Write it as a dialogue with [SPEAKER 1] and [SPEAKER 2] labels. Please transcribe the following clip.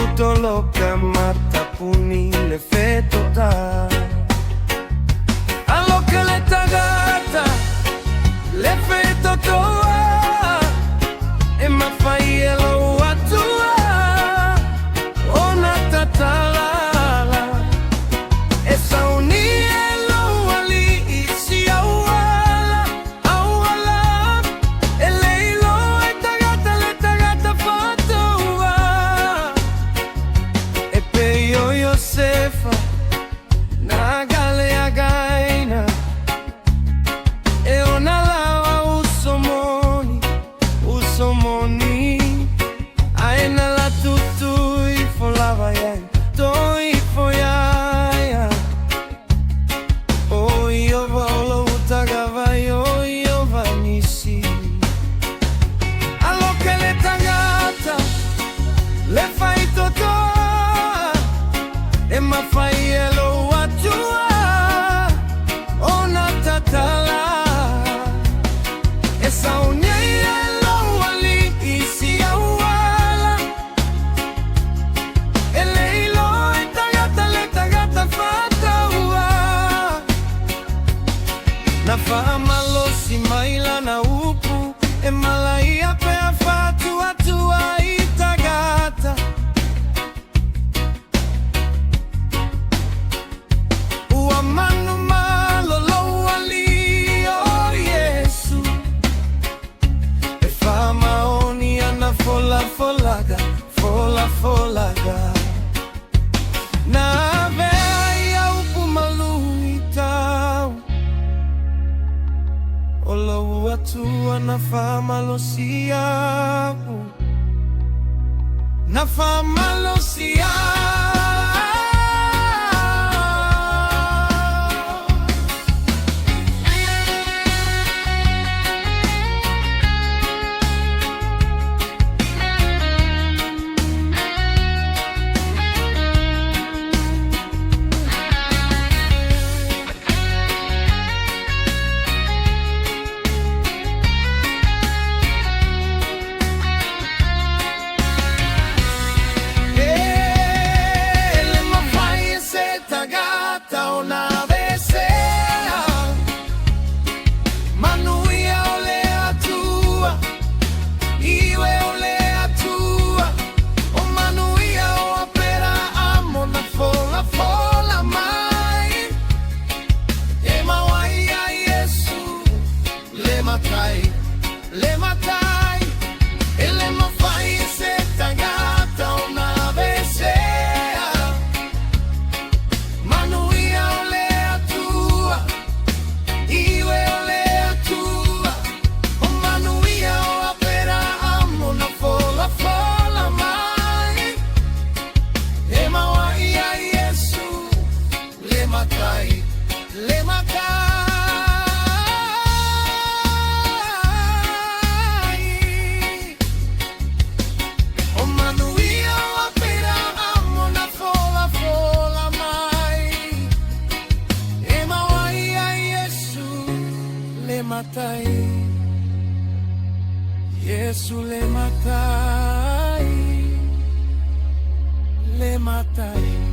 [SPEAKER 1] utoloka matapuni le faitoto'a. Aloka le tagata le faitoto'a e mafaielo Atua ona tatala e saunielo ali isi awala e leilo e tagata le tagata faito'a e peio Yosefa na gale againa e ona lawa usomoni aena la tutui folava ya toi foya o io volo utagava io vanisi aloka le tagata le faitoto'a e mafaielo Atua ona tatala e saunielo ali isi awala e leilo e tagata le tagata faito'a na famalo si maila na upu e malaia pe a Atua i tagata ua manu malo lo ali o Yesu e famaoni ana folaga na vea ia upu malu itau o lo Atua na famalo siapu na famalo siapu. Le matai e le mafai se tagata una vesea manuia ole Atua iwe ole Atua o manuia o apera amo na fola mai e mawai a Yesu le matai Yesu le matai